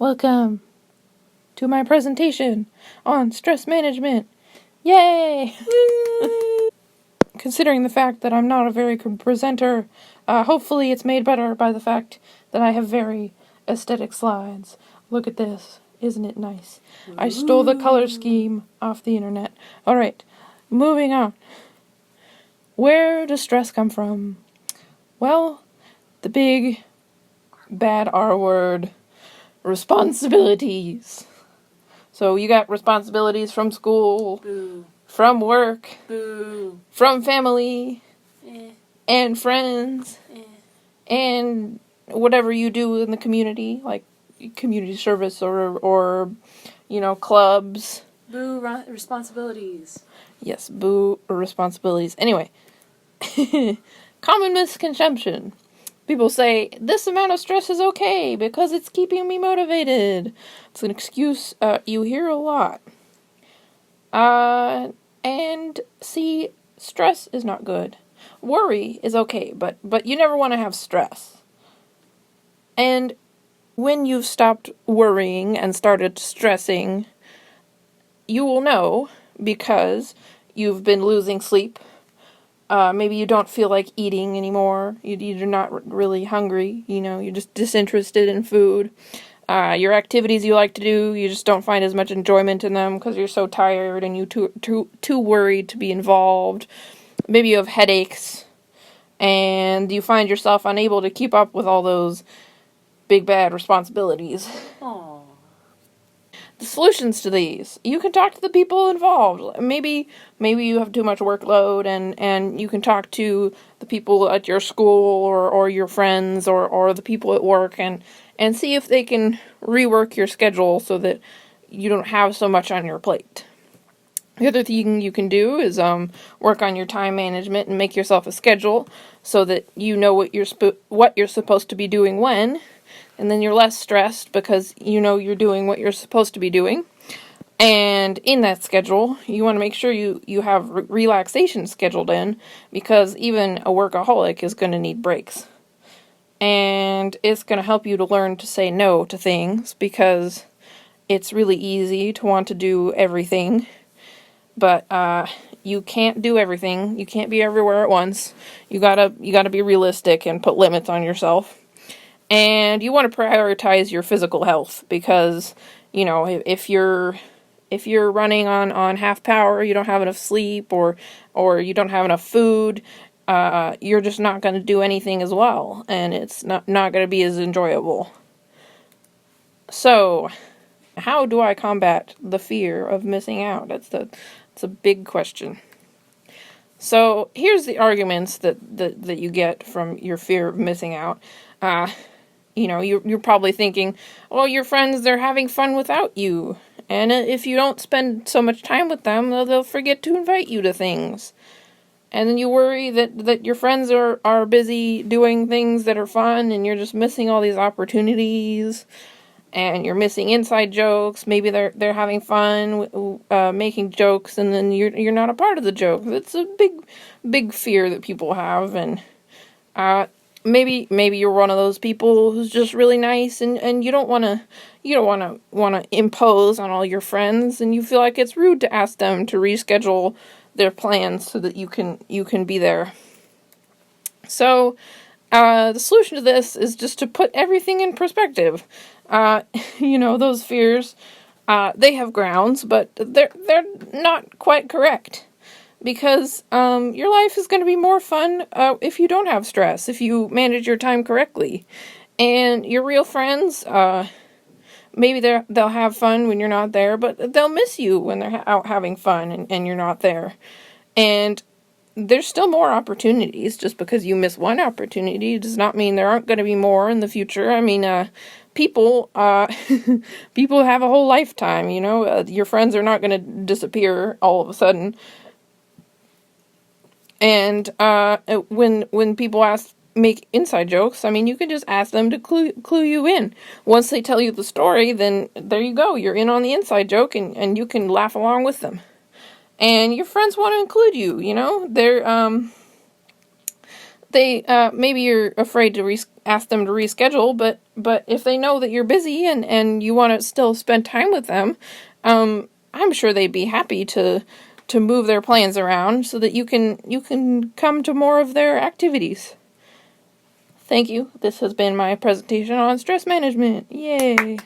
Welcome to my presentation on stress management. Yay! Considering the fact that I'm not a very good presenter, hopefully it's made better by the fact that I have very aesthetic slides. Look at this. Isn't it nice? I stole the color scheme off the internet. Alright, moving on. Where does stress come from? Well, the big, bad R word. Responsibilities. So you got responsibilities from school, Boo. from work, Boo. from family, Eh. and friends, and whatever you do in the community, like community service or clubs. Boo responsibilities. Yes, boo responsibilities. Anyway, common misconception. People say, this amount of stress is okay because it's keeping me motivated. It's an excuse you hear a lot. And see, stress is not good. Worry is okay, but you never want to have stress. And when you've stopped worrying and started stressing, you will know because you've been losing sleep. Maybe you don't feel like eating anymore. You're not really hungry. You're just disinterested in food. Your activities you like to do, you just don't find as much enjoyment in them because you're so tired and you're too worried to be involved. Maybe you have headaches and you find yourself unable to keep up with all those big bad responsibilities. Aww. The solutions to these. You can talk to the people involved. Maybe you have too much workload and you can talk to the people at your school or your friends or the people at work and see if they can rework your schedule so that you don't have so much on your plate. The other thing you can do is work on your time management and make yourself a schedule so that you know what you're supposed to be doing when. And then you're less stressed because you know you're doing what you're supposed to be doing. And in that schedule, you want to make sure you have relaxation scheduled in because even a workaholic is going to need breaks. And it's going to help you to learn to say no to things because it's really easy to want to do everything. But you can't do everything. You can't be everywhere at once. You gotta be realistic and put limits on yourself. And you want to prioritize your physical health because, if you're running on half power, you don't have enough sleep or you don't have enough food, you're just not going to do anything as well, and it's not going to be as enjoyable. So, how do I combat the fear of missing out? It's a big question. So, here's the arguments that you get from your fear of missing out. You're probably thinking, well, your friends, they're having fun without you. And if you don't spend so much time with them, they'll forget to invite you to things. And then you worry that your friends are busy doing things that are fun and you're just missing all these opportunities. And you're missing inside jokes. Maybe they're having fun making jokes and then you're not a part of the joke. It's a big fear that people have, and maybe you're one of those people who's just really nice and you don't want to impose on all your friends, and you feel like it's rude to ask them to reschedule their plans so that you can be there. So the solution to this is just to put everything in perspective. Those fears, they have grounds, but they're not quite correct. Because your life is going to be more fun if you don't have stress, if you manage your time correctly. And your real friends, maybe they'll have fun when you're not there, but they'll miss you when they're out having fun and you're not there. And there's still more opportunities. Just because you miss one opportunity does not mean there aren't going to be more in the future. I mean, people people have a whole lifetime, your friends are not going to disappear all of a sudden. And when people make inside jokes, I mean, you can just ask them to clue you in. Once they tell you the story, then there you go. You're in on the inside joke, and you can laugh along with them. And your friends want to include you. they maybe you're afraid to ask them to reschedule, but if they know that you're busy and you want to still spend time with them, I'm sure they'd be happy to move their plans around so that you can come to more of their activities. Thank you. This has been my presentation on stress management. Yay!